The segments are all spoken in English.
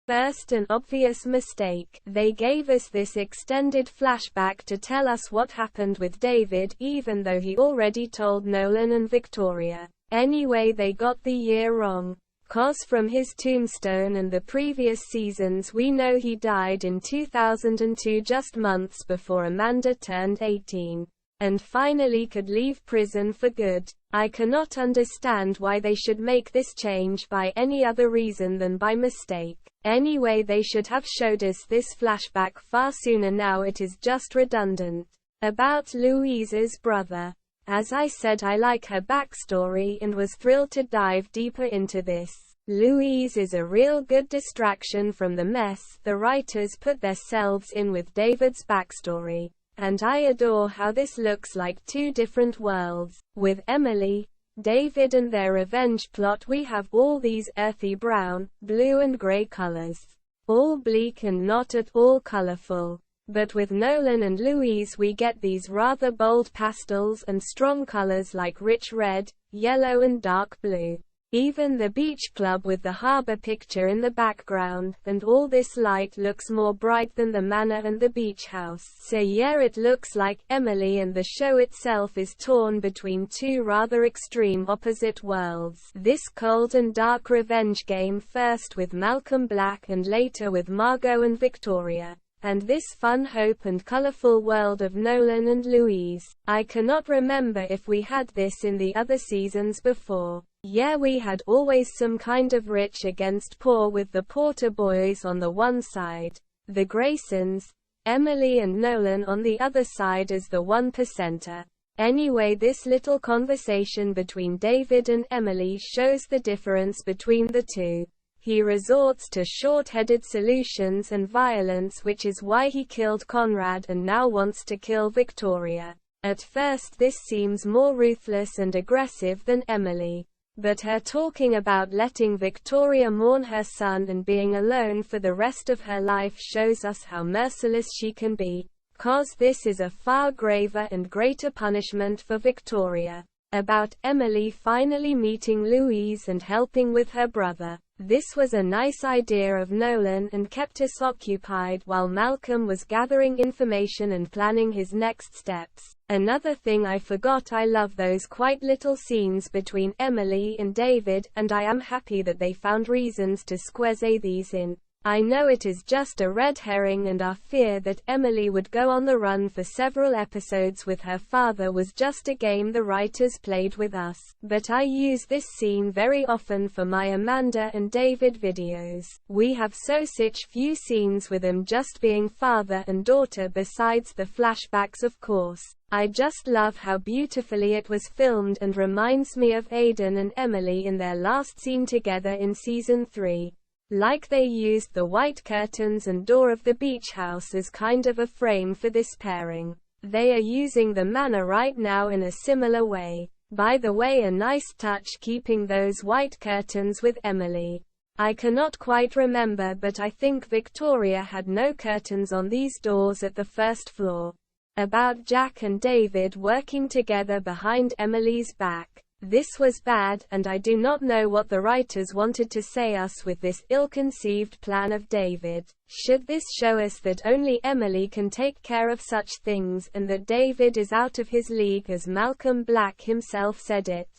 First, an obvious mistake. They gave us this extended flashback to tell us what happened with David, even though he already told Nolan and Victoria. Anyway, they got the year wrong. 'Cause from his tombstone and the previous seasons we know he died in 2002, just months before Amanda turned 18. And finally could leave prison for good. I cannot understand why they should make this change by any other reason than by mistake. Anyway, they should have showed us this flashback far sooner. Now it is just redundant. About Louise's brother. As I said, I like her backstory and was thrilled to dive deeper into this. Louise is a real good distraction from the mess the writers put themselves in with David's backstory. And I adore how this looks like two different worlds. With Emily, David and their revenge plot, we have all these earthy brown, blue and gray colors. All bleak and not at all colorful. But with Nolan and Louise we get these rather bold pastels and strong colors like rich red, yellow and dark blue. Even the beach club with the harbor picture in the background, and all this light looks more bright than the manor and the beach house. So yeah, it looks like Emily and the show itself is torn between two rather extreme opposite worlds. This cold and dark revenge game, first with Malcolm Black and later with Margaux and Victoria. And this fun, hope and colorful world of Nolan and Louise. I cannot remember if we had this in the other seasons before. Yeah, we had always some kind of rich against poor, with the Porter boys on the one side, the Graysons, Emily and Nolan on the other side as the 1%er. Anyway, this little conversation between David and Emily shows the difference between the two. He resorts to short-headed solutions and violence, which is why he killed Conrad and now wants to kill Victoria. At first this seems more ruthless and aggressive than Emily. But her talking about letting Victoria mourn her son and being alone for the rest of her life shows us how merciless she can be. 'Cause this is a far graver and greater punishment for Victoria. About Emily finally meeting Louise and helping with her brother. This was a nice idea of Nolan and kept us occupied while Malcolm was gathering information and planning his next steps. Another thing I forgot, I love those quite little scenes between Emily and David, and I am happy that they found reasons to squeeze these in. I know it is just a red herring, and our fear that Emily would go on the run for several episodes with her father was just a game the writers played with us. But I use this scene very often for my Amanda and David videos. We have such few scenes with them just being father and daughter, besides the flashbacks of course. I just love how beautifully it was filmed and reminds me of Aidan and Emily in their last scene together in season 3. Like they used the white curtains and door of the beach house as kind of a frame for this pairing. They are using the manor right now in a similar way. By the way, a nice touch keeping those white curtains with Emily. I cannot quite remember, but I think Victoria had no curtains on these doors at the first floor. About Jack and David working together behind Emily's back. This was bad, and I do not know what the writers wanted to say us with this ill-conceived plan of David. Should this show us that only Emily can take care of such things, and that David is out of his league, as Malcolm Black himself said it?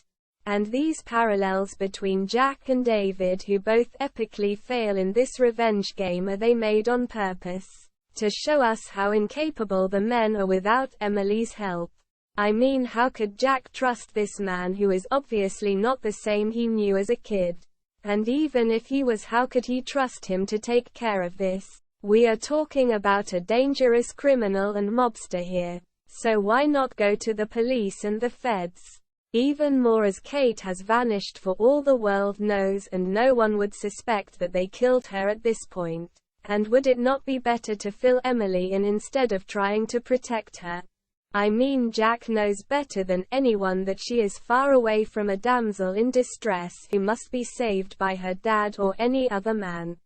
And these parallels between Jack and David, who both epically fail in this revenge game, are they made on purpose? To show us how incapable the men are without Emily's help. I mean, how could Jack trust this man who is obviously not the same he knew as a kid? And even if he was, how could he trust him to take care of this? We are talking about a dangerous criminal and mobster here. So why not go to the police and the feds? Even more, as Kate has vanished for all the world knows, and no one would suspect that they killed her at this point. And would it not be better to fill Emily in instead of trying to protect her? I mean, Jack knows better than anyone that she is far away from a damsel in distress who must be saved by her dad or any other man.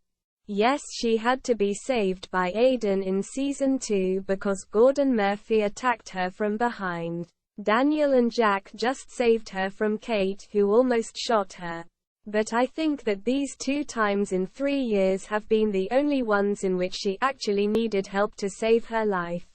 Yes, she had to be saved by Aidan in season 2 because Gordon Murphy attacked her from behind. Daniel and Jack just saved her from Kate, who almost shot her. But I think that these 2 times in 3 years have been the only ones in which she actually needed help to save her life.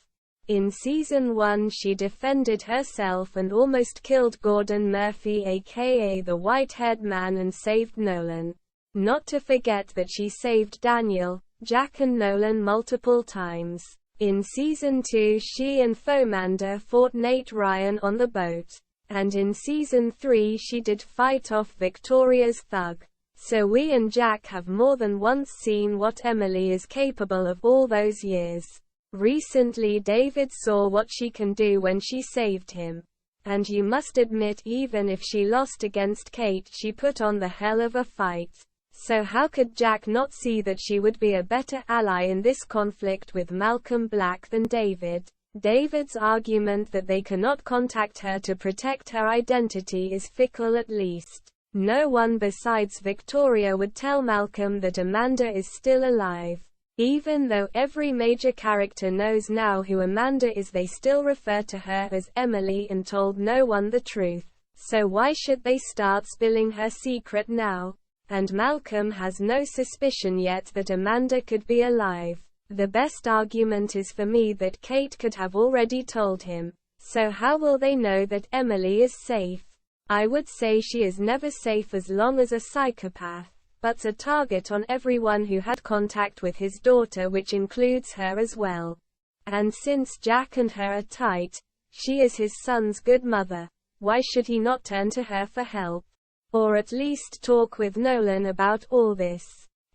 In Season 1 she defended herself and almost killed Gordon Murphy aka the white-haired man and saved Nolan. Not to forget that she saved Daniel, Jack and Nolan multiple times. In Season 2 she and Fomander fought Nate Ryan on the boat. And in Season 3 she did fight off Victoria's thug. So we and Jack have more than once seen what Emily is capable of all those years. Recently David saw what she can do when she saved him. And you must admit even if she lost against Kate she put on the hell of a fight. So how could Jack not see that she would be a better ally in this conflict with Malcolm Black than David? David's argument that they cannot contact her to protect her identity is fickle at least. No one besides Victoria would tell Malcolm that Amanda is still alive. Even though every major character knows now who Amanda is, they still refer to her as Emily and told no one the truth. So why should they start spilling her secret now? And Malcolm has no suspicion yet that Amanda could be alive. The best argument is for me that Kate could have already told him. So how will they know that Emily is safe? I would say she is never safe as long as a psychopath, but's a target on everyone who had contact with his daughter, which includes her as well. And since Jack and her are tight, she is his son's good mother. Why should he not turn to her for help? Or at least talk with Nolan about all this?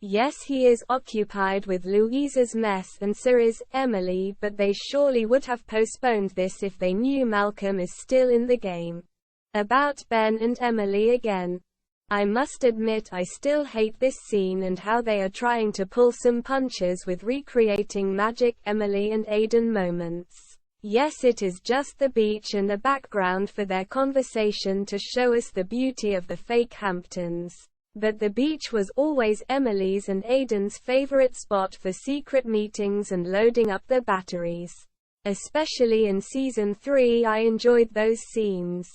Yes, he is occupied with Louise's mess and so is Emily, but they surely would have postponed this if they knew Malcolm is still in the game. About Ben and Emily again. I must admit I still hate this scene and how they are trying to pull some punches with recreating magic Emily and Aidan moments. Yes, it is just the beach and a background for their conversation to show us the beauty of the fake Hamptons. But the beach was always Emily's and Aidan's favorite spot for secret meetings and loading up their batteries. Especially in Season 3 I enjoyed those scenes.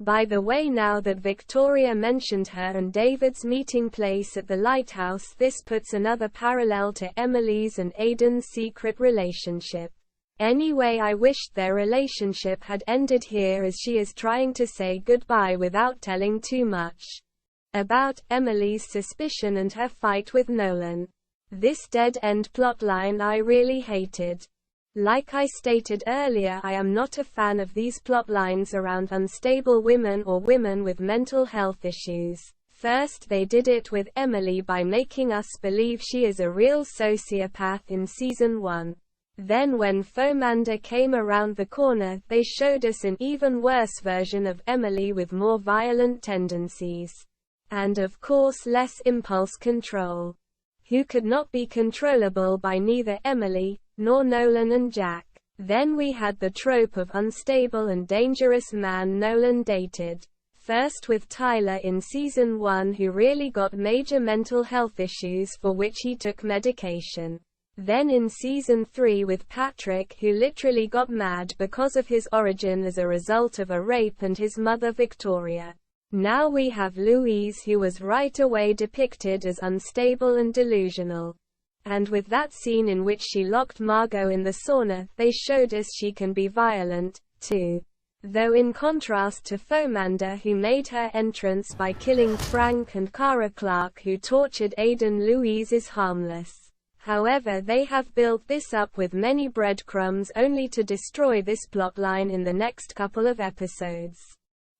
By the way, now that Victoria mentioned her and David's meeting place at the lighthouse, this puts another parallel to Emily's and Aidan's secret relationship. Anyway, I wished their relationship had ended here as she is trying to say goodbye without telling too much about Emily's suspicion and her fight with Nolan. This dead-end plotline I really hated. Like I stated earlier, I am not a fan of these plotlines around unstable women or women with mental health issues. First they did it with Emily by making us believe she is a real sociopath in Season 1. Then when Fomander came around the corner, they showed us an even worse version of Emily with more violent tendencies. And of course less impulse control. Who could not be controllable by neither Emily, nor Nolan and Jack. Then we had the trope of unstable and dangerous man Nolan dated. First with Tyler in Season 1, who really got major mental health issues for which he took medication. Then in Season 3 with Patrick, who literally got mad because of his origin as a result of a rape and his mother Victoria. Now we have Louise, who was right away depicted as unstable and delusional. And with that scene in which she locked Margaux in the sauna, they showed us she can be violent, too. Though in contrast to Fomander, who made her entrance by killing Frank, and Kara Clarke, who tortured Aidan, Louise is harmless. However, they have built this up with many breadcrumbs only to destroy this plotline in the next couple of episodes.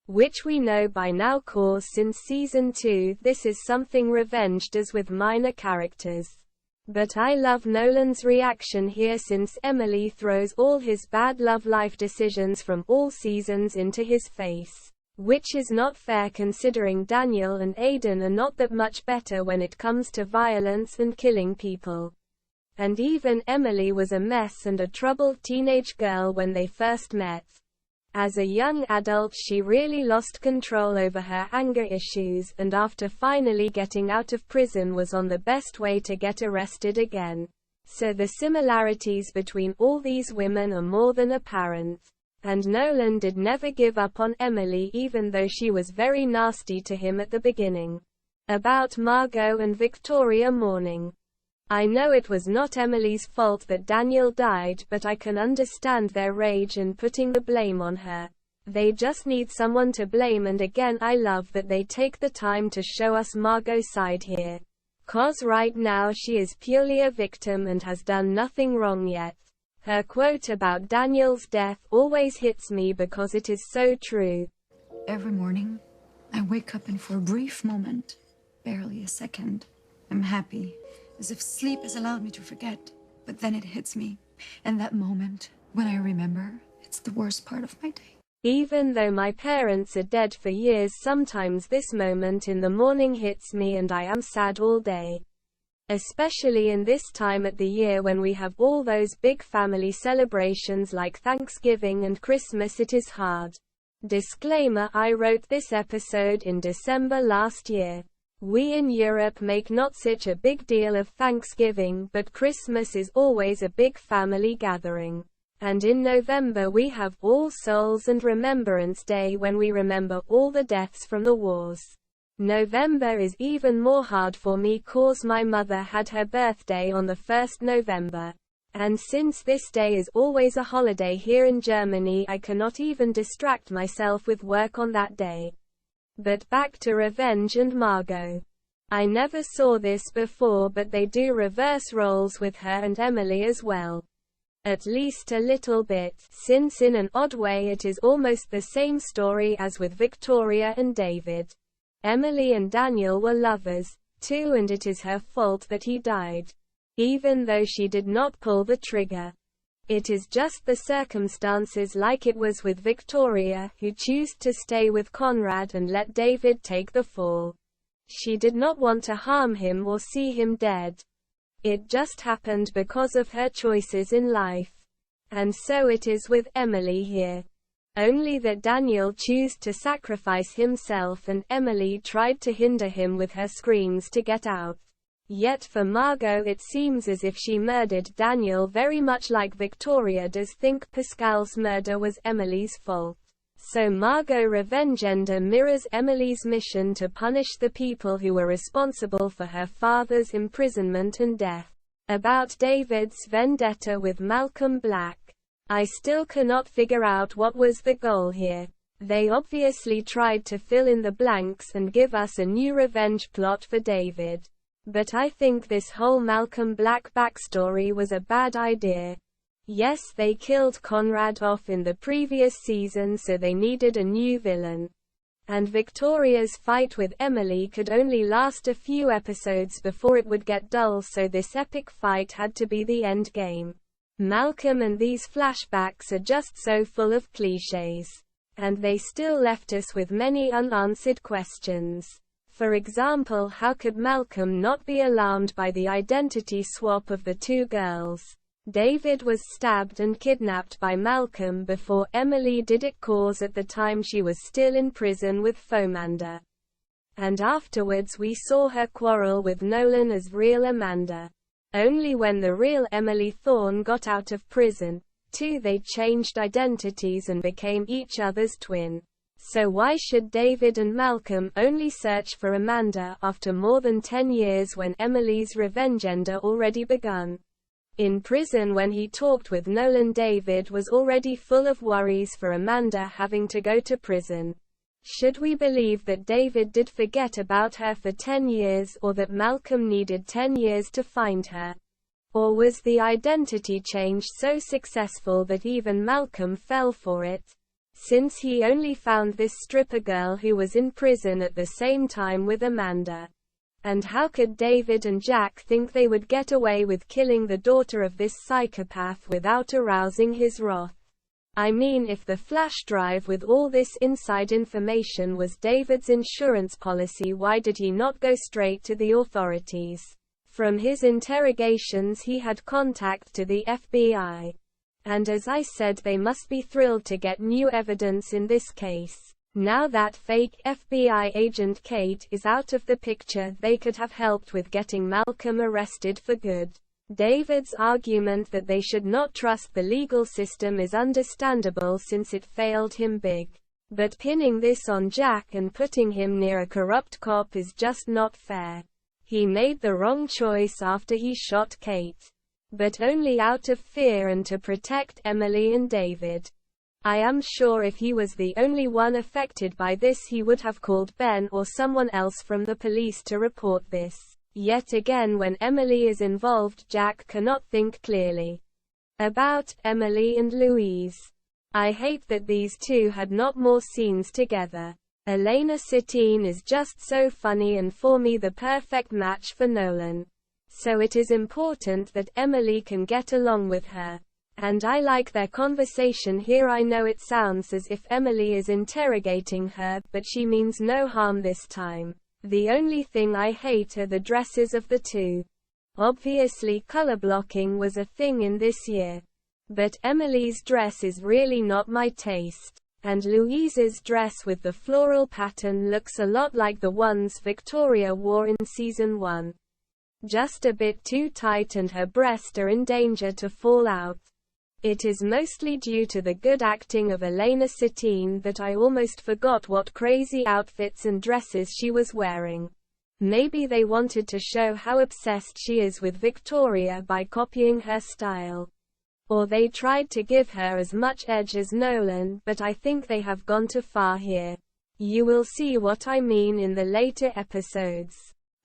Which we know by now, cause since Season 2 this is something revenged as with minor characters. But I love Nolan's reaction here, since Emily throws all his bad love life decisions from all seasons into his face. Which is not fair considering Daniel and Aidan are not that much better when it comes to violence and killing people. And even Emily was a mess and a troubled teenage girl when they first met. As a young adult she really lost control over her anger issues, and after finally getting out of prison was on the best way to get arrested again. So the similarities between all these women are more than apparent. And Nolan did never give up on Emily even though she was very nasty to him at the beginning. About Margaux and Victoria mourning. I know it was not Emily's fault that Daniel died, but I can understand their rage and putting the blame on her. They just need someone to blame, and again I love that they take the time to show us Margaux's side here. 'Cause right now she is purely a victim and has done nothing wrong yet. Her quote about Daniel's death always hits me because it is so true. Every morning, I wake up and for a brief moment, barely a second, I'm happy, as if sleep has allowed me to forget. But then it hits me, and that moment, when I remember, it's the worst part of my day. Even though my parents are dead for years, sometimes this moment in the morning hits me and I am sad all day. Especially in this time at the year when we have all those big family celebrations like Thanksgiving and Christmas, it is hard. Disclaimer: I wrote this episode in December last year. We in Europe make not such a big deal of Thanksgiving, but Christmas is always a big family gathering. And in November we have All Souls and Remembrance Day, when we remember all the deaths from the wars. November is even more hard for me cause my mother had her birthday on the 1st November. And since this day is always a holiday here in Germany, I cannot even distract myself with work on that day. But back to Revenge and Margaux. I never saw this before, but they do reverse roles with her and Emily as well. At least a little bit, since in an odd way it is almost the same story as with Victoria and David. Emily and Daniel were lovers, too, and it is her fault that he died. Even though she did not pull the trigger. It is just the circumstances, like it was with Victoria, who chose to stay with Conrad and let David take the fall. She did not want to harm him or see him dead. It just happened because of her choices in life. And so it is with Emily here. Only that Daniel chose to sacrifice himself and Emily tried to hinder him with her screams to get out. Yet for Margaux it seems as if she murdered Daniel, very much like Victoria does think Pascal's murder was Emily's fault. So Margaux Revengender mirrors Emily's mission to punish the people who were responsible for her father's imprisonment and death. About David's vendetta with Malcolm Black. I still cannot figure out what was the goal here. They obviously tried to fill in the blanks and give us a new revenge plot for David. But I think this whole Malcolm Black backstory was a bad idea. Yes, they killed Conrad off in the previous season, so they needed a new villain. And Victoria's fight with Emily could only last a few episodes before it would get dull, so this epic fight had to be the end game. Malcolm and these flashbacks are just so full of clichés. And they still left us with many unanswered questions. For example, how could Malcolm not be alarmed by the identity swap of the two girls? David was stabbed and kidnapped by Malcolm before Emily did it, cause at the time she was still in prison with Fomander. And afterwards we saw her quarrel with Nolan as real Amanda. Only when the real Emily Thorne got out of prison, too, they changed identities and became each other's twin. So why should David and Malcolm only search for Amanda after more than 10 years when Emily's Revengender already begun? In prison when he talked with Nolan, David was already full of worries for Amanda having to go to prison. Should we believe that David did forget about her for 10 years, or that Malcolm needed 10 years to find her? Or was the identity change so successful that even Malcolm fell for it? Since he only found this stripper girl who was in prison at the same time with Amanda. And how could David and Jack think they would get away with killing the daughter of this psychopath without arousing his wrath? I mean, if the flash drive with all this inside information was David's insurance policy, why did he not go straight to the authorities? From his interrogations he had contact to the FBI. And as I said, they must be thrilled to get new evidence in this case. Now that fake FBI agent Kate is out of the picture, they could have helped with getting Malcolm arrested for good. David's argument that they should not trust the legal system is understandable since it failed him big. But pinning this on Jack and putting him near a corrupt cop is just not fair. He made the wrong choice after he shot Kate. But only out of fear and to protect Emily and David. I am sure if he was the only one affected by this he would have called Ben or someone else from the police to report this. Yet again when Emily is involved Jack cannot think clearly. About Emily and Louise. I hate that these two had not more scenes together. Elena Sittine is just so funny and for me the perfect match for Nolan. So it is important that Emily can get along with her. And I like their conversation here. I know it sounds as if Emily is interrogating her, but she means no harm this time. The only thing I hate are the dresses of the two. Obviously color blocking was a thing in this year. But Emily's dress is really not my taste. And Louise's dress with the floral pattern looks a lot like the ones Victoria wore in season 1. Just a bit too tight and her breasts are in danger to fall out. It is mostly due to the good acting of Elena Sittine that I almost forgot what crazy outfits and dresses she was wearing. Maybe they wanted to show how obsessed she is with Victoria by copying her style. Or they tried to give her as much edge as Nolan, but I think they have gone too far here. You will see what I mean in the later episodes.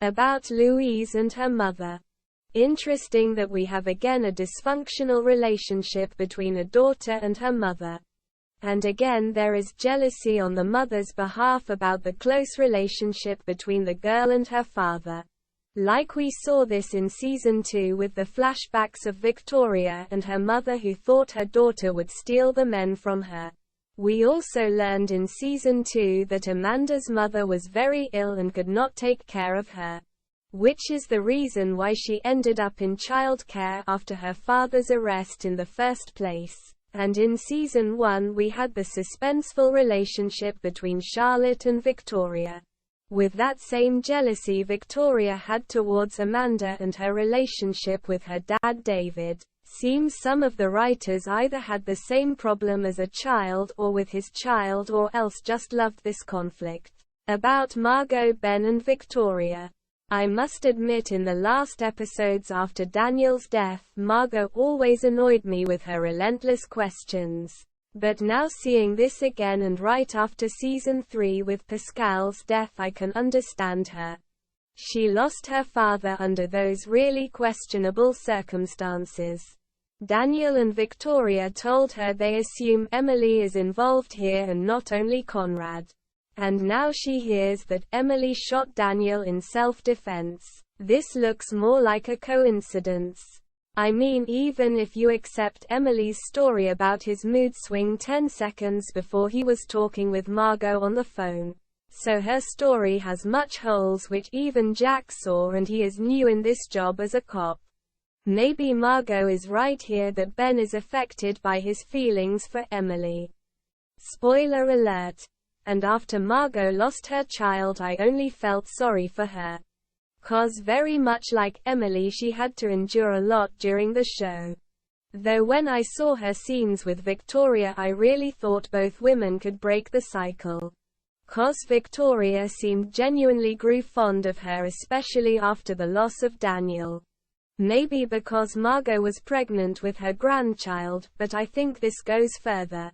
About Louise and her mother. Interesting that we have again a dysfunctional relationship between a daughter and her mother. And again there is jealousy on the mother's behalf about the close relationship between the girl and her father. Like we saw this in season 2 with the flashbacks of Victoria and her mother who thought her daughter would steal the men from her. We also learned in season 2 that Amanda's mother was very ill and could not take care of her. Which is the reason why she ended up in childcare after her father's arrest in the first place. And in season 1 we had the suspenseful relationship between Charlotte and Victoria. With that same jealousy Victoria had towards Amanda and her relationship with her dad David. Seems some of the writers either had the same problem as a child or with his child or else just loved this conflict. About Margaux, Ben and Victoria. I must admit in the last episodes after Daniel's death, Margaux always annoyed me with her relentless questions. But now seeing this again and right after season 3 with Pascal's death I can understand her. She lost her father under those really questionable circumstances. Daniel and Victoria told her they assume Emily is involved here and not only Conrad. And now she hears that Emily shot Daniel in self-defense. This looks more like a coincidence. I mean even if you accept Emily's story about his mood swing 10 seconds before he was talking with Margaux on the phone. So her story has much holes which even Jack saw and he is new in this job as a cop. Maybe Margaux is right here that Ben is affected by his feelings for Emily. Spoiler alert. And after Margaux lost her child I only felt sorry for her. 'Cause very much like Emily she had to endure a lot during the show. Though when I saw her scenes with Victoria I really thought both women could break the cycle. 'Cause Victoria seemed genuinely grew fond of her especially after the loss of Daniel. Maybe because Margaux was pregnant with her grandchild, but I think this goes further.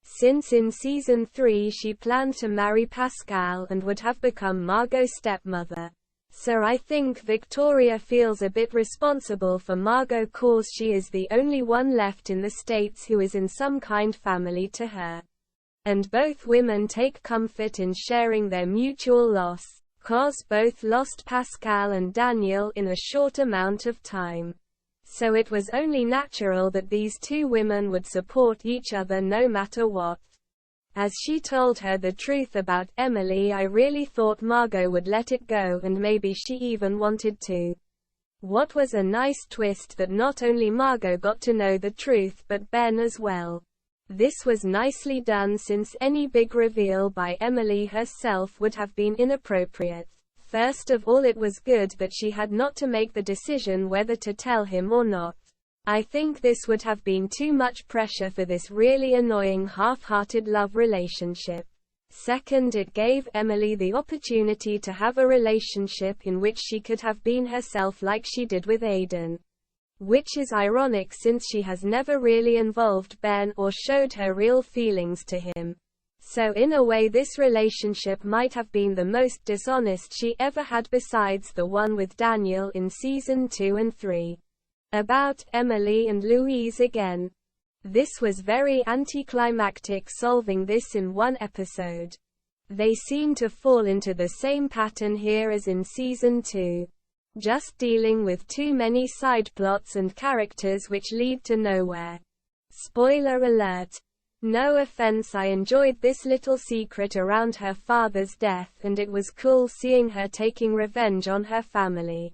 Since in season 3 she planned to marry Pascal and would have become Margaux's stepmother. So I think Victoria feels a bit responsible for Margaux cause she is the only one left in the States who is in some kind family to her. And both women take comfort in sharing their mutual loss, cause both lost Pascal and Daniel in a short amount of time. So it was only natural that these two women would support each other no matter what. As she told her the truth about Emily I really thought Margaux would let it go and maybe she even wanted to. What was a nice twist that not only Margaux got to know the truth but Ben as well. This was nicely done since any big reveal by Emily herself would have been inappropriate. First of all it was good that she had not to make the decision whether to tell him or not. I think this would have been too much pressure for this really annoying half-hearted love relationship. Second, it gave Emily the opportunity to have a relationship in which she could have been herself like she did with Aidan. Which is ironic since she has never really involved Ben or showed her real feelings to him. So in a way this relationship might have been the most dishonest she ever had besides the one with Daniel in season 2 and 3. About Emily and Louise again. This was very anticlimactic solving this in one episode. They seem to fall into the same pattern here as in season 2. Just dealing with too many side plots and characters which lead to nowhere. Spoiler alert. No offense, I enjoyed this little secret around her father's death and it was cool seeing her taking revenge on her family.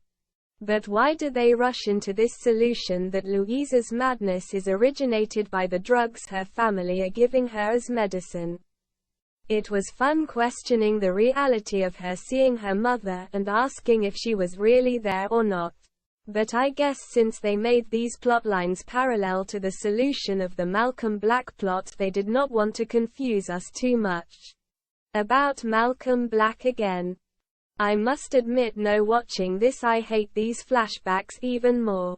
But why do they rush into this solution that Louise's madness is originated by the drugs her family are giving her as medicine? It was fun questioning the reality of her seeing her mother and asking if she was really there or not. But I guess since they made these plotlines parallel to the solution of the Malcolm Black plot, they did not want to confuse us too much. About Malcolm Black again. I must admit, watching this I hate these flashbacks even more.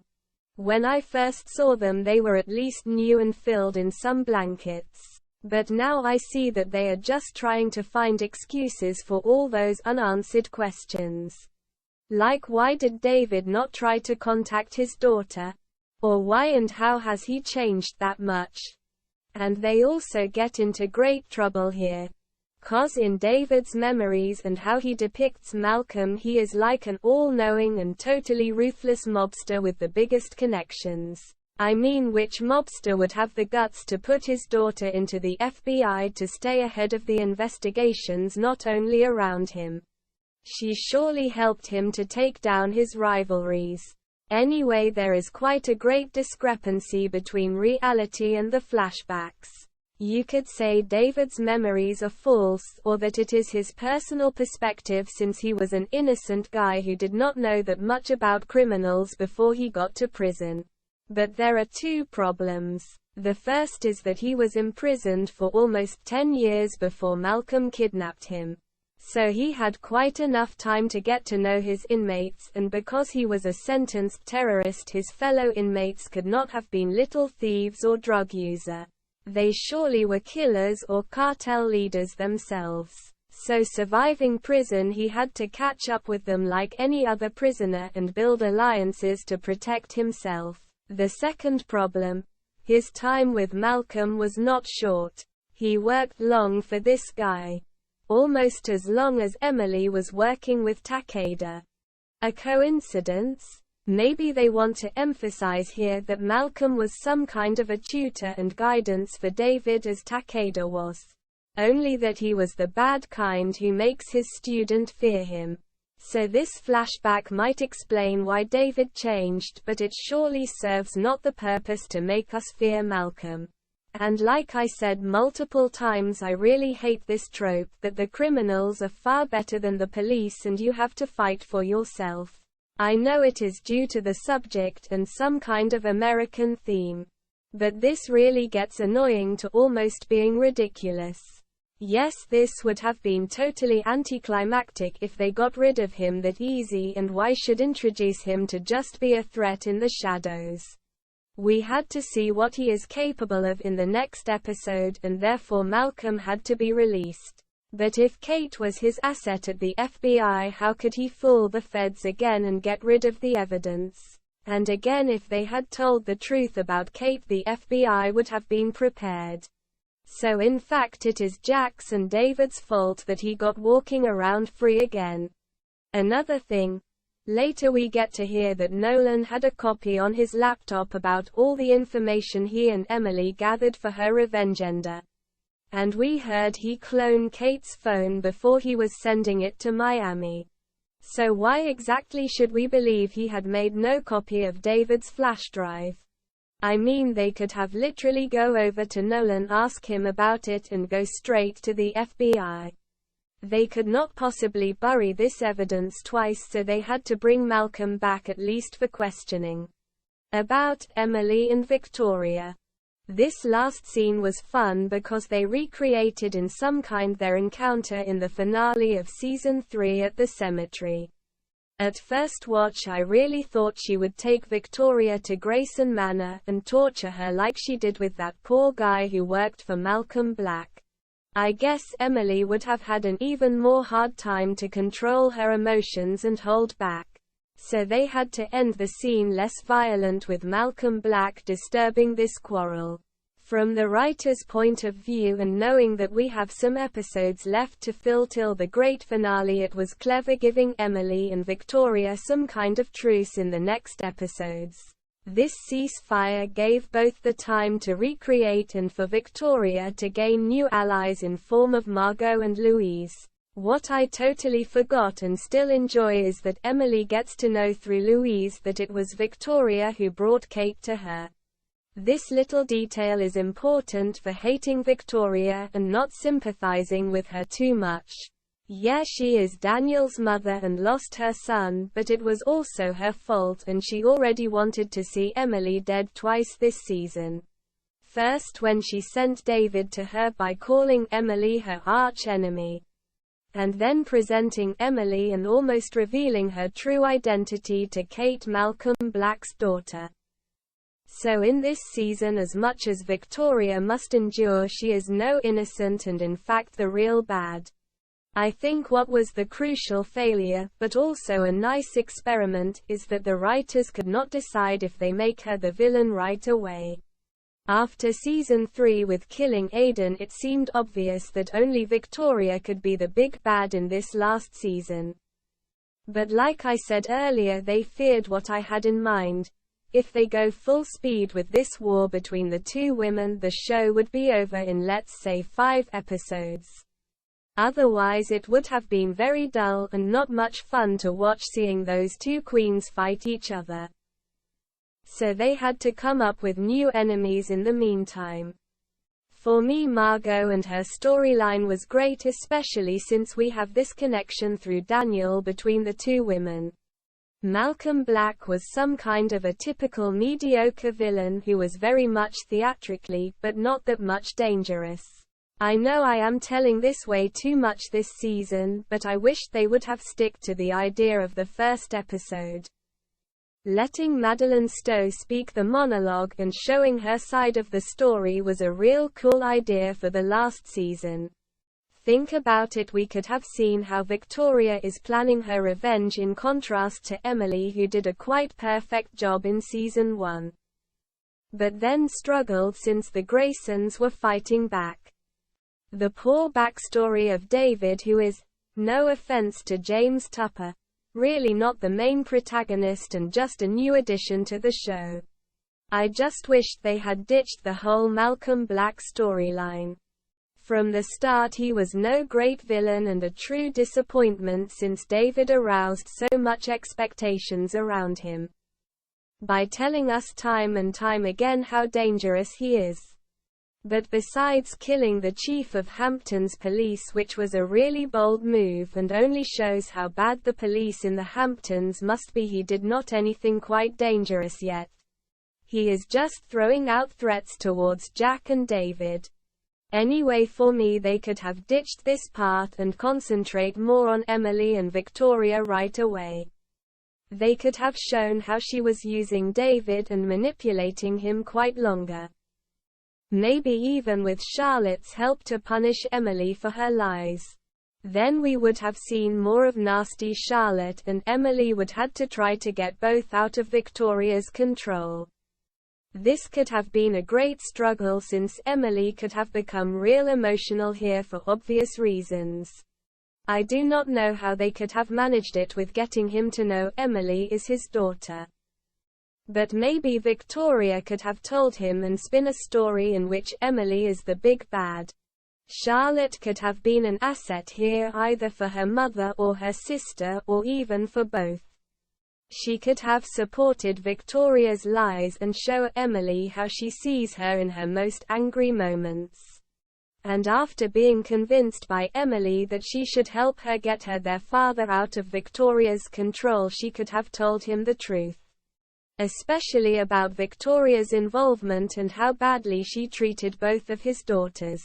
When I first saw them they were at least new and filled in some blankets. But now I see that they are just trying to find excuses for all those unanswered questions. Like, why did David not try to contact his daughter? Or why and how has he changed that much? And they also get into great trouble here. 'Cause in David's memories and how he depicts Malcolm, he is like an all-knowing and totally ruthless mobster with the biggest connections. I mean, which mobster would have the guts to put his daughter into the FBI to stay ahead of the investigations not only around him? She surely helped him to take down his rivalries. Anyway, there is quite a great discrepancy between reality and the flashbacks. You could say David's memories are false, or that it is his personal perspective since he was an innocent guy who did not know that much about criminals before he got to prison. But there are two problems. The first is that he was imprisoned for almost 10 years before Malcolm kidnapped him. So he had quite enough time to get to know his inmates, and because he was a sentenced terrorist, his fellow inmates could not have been little thieves or drug users. They surely were killers or cartel leaders themselves. So surviving prison, he had to catch up with them like any other prisoner and build alliances to protect himself. The second problem, his time with Malcolm was not short. He worked long for this guy. Almost as long as Emily was working with Takeda. A coincidence? Maybe they want to emphasize here that Malcolm was some kind of a tutor and guidance for David as Takeda was. Only that he was the bad kind who makes his student fear him. So this flashback might explain why David changed, but it surely serves not the purpose to make us fear Malcolm. And like I said multiple times, I really hate this trope that the criminals are far better than the police and you have to fight for yourself. I know it is due to the subject and some kind of American theme. But this really gets annoying to almost being ridiculous. Yes, this would have been totally anticlimactic if they got rid of him that easy, and why should introduce him to just be a threat in the shadows? We had to see what he is capable of in the next episode, and therefore Malcolm had to be released. But if Kate was his asset at the FBI, how could he fool the feds again and get rid of the evidence? And again, if they had told the truth about Kate, the FBI would have been prepared. So in fact it is Jack's and David's fault that he got walking around free again. Another thing, later we get to hear that Nolan had a copy on his laptop about all the information he and Emily gathered for her revengenda. And we heard he cloned Kate's phone before he was sending it to Miami. So why exactly should we believe he had made no copy of David's flash drive? I mean, they could have literally go over to Nolan, ask him about it, and go straight to the FBI. They could not possibly bury this evidence twice, so they had to bring Malcolm back at least for questioning. About Emily and Victoria. This last scene was fun because they recreated in some kind their encounter in the finale of season 3 at the cemetery. At first watch I really thought she would take Victoria to Grayson Manor and torture her like she did with that poor guy who worked for Malcolm Black. I guess Emily would have had an even more hard time to control her emotions and hold back. So they had to end the scene less violent with Malcolm Black disturbing this quarrel. From the writer's point of view and knowing that we have some episodes left to fill till the great finale, it was clever giving Emily and Victoria some kind of truce in the next episodes. This ceasefire gave both the time to recreate and for Victoria to gain new allies in form of Margaux and Louise. What I totally forgot and still enjoy is that Emily gets to know through Louise that it was Victoria who brought Kate to her. This little detail is important for hating Victoria and not sympathizing with her too much. Yeah, she is Daniel's mother and lost her son, but it was also her fault and she already wanted to see Emily dead twice this season. First when she sent David to her by calling Emily her arch-enemy. And then presenting Emily and almost revealing her true identity to Kate, Malcolm Black's daughter. So in this season, as much as Victoria must endure, she is no innocent and in fact the real bad. I think what was the crucial failure, but also a nice experiment, is that the writers could not decide if they make her the villain right away. After season 3 with killing Aidan, it seemed obvious that only Victoria could be the big bad in this last season. But like I said earlier, they feared what I had in mind. If they go full speed with this war between the two women, the show would be over in, let's say, 5 episodes. Otherwise it would have been very dull and not much fun to watch seeing those two queens fight each other. So they had to come up with new enemies in the meantime. For me, Margaux and her storyline was great, especially since we have this connection through Daniel between the two women. Malcolm Black was some kind of a typical mediocre villain who was very much theatrically, but not that much dangerous. I know I am telling this way too much this season, but I wish they would have stick to the idea of the first episode. Letting Madeleine Stowe speak the monologue and showing her side of the story was a real cool idea for the last season. Think about it, we could have seen how Victoria is planning her revenge in contrast to Emily, who did a quite perfect job in season 1. But then struggled since the Graysons were fighting back. The poor backstory of David, who is, no offense to James Tupper, really not the main protagonist and just a new addition to the show. I just wished they had ditched the whole Malcolm Black storyline. From the start he was no great villain and a true disappointment since David aroused so much expectations around him. By telling us time and time again how dangerous he is. But besides killing the chief of Hampton's police, which was a really bold move and only shows how bad the police in the Hamptons must be, he did not anything quite dangerous yet. He is just throwing out threats towards Jack and David. Anyway, for me they could have ditched this part and concentrate more on Emily and Victoria right away. They could have shown how she was using David and manipulating him quite longer. Maybe even with Charlotte's help to punish Emily for her lies. Then we would have seen more of nasty Charlotte and Emily would had to try to get both out of Victoria's control. This could have been a great struggle since Emily could have become real emotional here for obvious reasons. I do not know how they could have managed it with getting him to know Emily is his daughter. But maybe Victoria could have told him and spin a story in which Emily is the big bad. Charlotte could have been an asset here, either for her mother or her sister, or even for both. She could have supported Victoria's lies and show Emily how she sees her in her most angry moments. And after being convinced by Emily that she should help her get their father out of Victoria's control, she could have told him the truth. especially about Victoria's involvement and how badly she treated both of his daughters.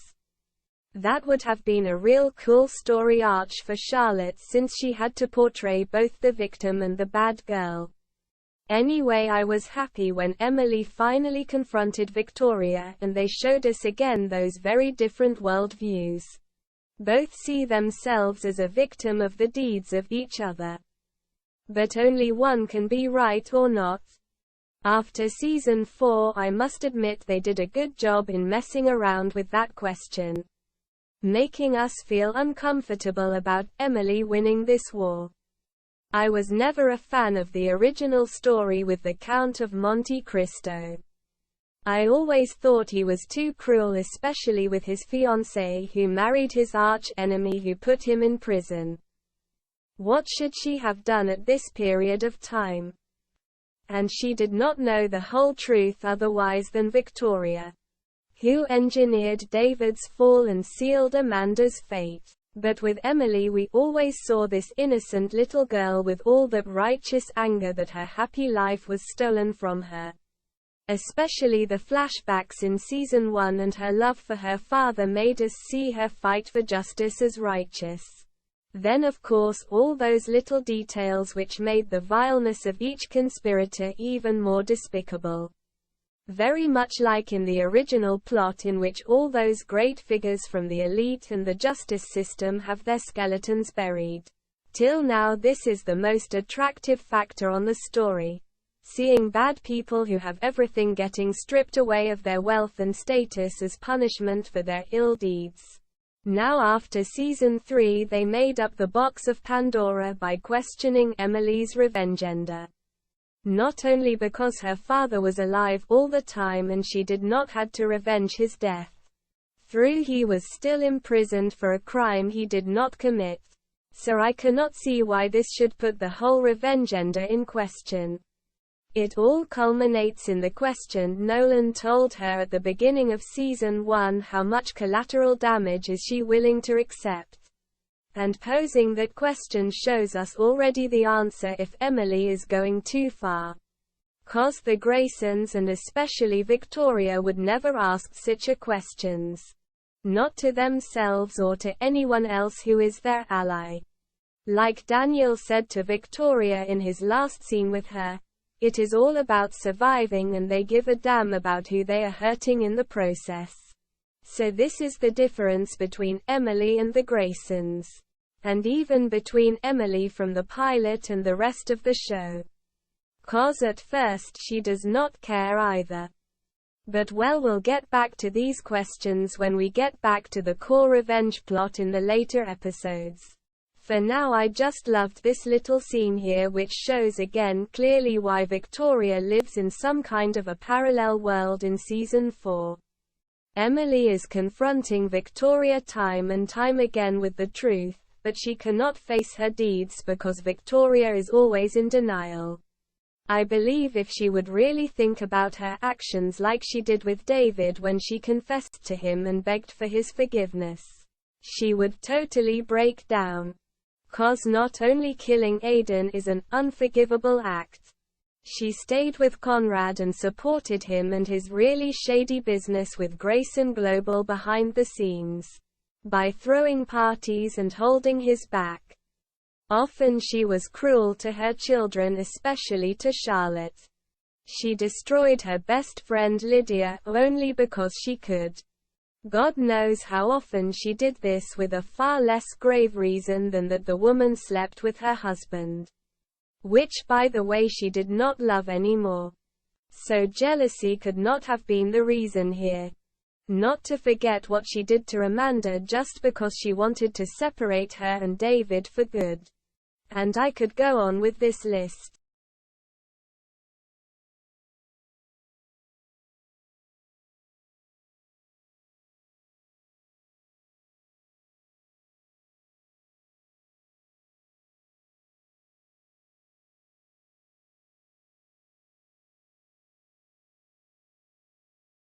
That would have been a real cool story arc for Charlotte, since she had to portray both the victim and the bad girl. Anyway, I was happy when Emily finally confronted Victoria, and they showed us again those very different worldviews. Both see themselves as a victim of the deeds of each other. But only one can be right or not. After season 4, I must admit they did a good job in messing around with that question, making us feel uncomfortable about Emily winning this war. I was never a fan of the original story with the Count of Monte Cristo. I always thought he was too cruel, especially with his fiancée who married his arch-enemy who put him in prison. What should she have done at this period of time? And she did not know the whole truth otherwise than Victoria, who engineered David's fall and sealed Amanda's fate. But with Emily we always saw this innocent little girl with all that righteous anger that her happy life was stolen from her. Especially the flashbacks in season 1 and her love for her father made us see her fight for justice as righteous. Then of course all those little details which made the vileness of each conspirator even more despicable. Very much like in the original plot, in which all those great figures from the elite and the justice system have their skeletons buried. Till now this is the most attractive factor on the story. Seeing bad people who have everything getting stripped away of their wealth and status as punishment for their ill deeds. Now after season 3 they made up the box of Pandora by questioning Emily's revenge agenda. Not only because her father was alive all the time and she did not had to revenge his death. Through he was still imprisoned for a crime he did not commit. So I cannot see why this should put the whole revenge agenda in question. It all culminates in the question Nolan told her at the beginning of season 1: how much collateral damage is she willing to accept? And posing that question shows us already the answer if Emily is going too far. 'Cause the Graysons and especially Victoria would never ask such a questions. Not to themselves or to anyone else who is their ally. Like Daniel said to Victoria in his last scene with her, it is all about surviving and they give a damn about who they are hurting in the process. So this is the difference between Emily and the Graysons. And even between Emily from the pilot and the rest of the show. 'Cause at first she does not care either. But we'll get back to these questions when we get back to the core revenge plot in the later episodes. For now I just loved this little scene here, which shows again clearly why Victoria lives in some kind of a parallel world in season 4. Emily is confronting Victoria time and time again with the truth, but she cannot face her deeds because Victoria is always in denial. I believe if she would really think about her actions like she did with David when she confessed to him and begged for his forgiveness, she would totally break down. 'Cause not only killing Aiden is an unforgivable act. She stayed with Conrad and supported him and his really shady business with Grayson Global behind the scenes. By throwing parties and holding his back. Often she was cruel to her children, especially to Charlotte. She destroyed her best friend Lydia, only because she could. God knows how often she did this with a far less grave reason than that the woman slept with her husband. Which by the way she did not love anymore. So jealousy could not have been the reason here. Not to forget what she did to Amanda just because she wanted to separate her and David for good. And I could go on with this list.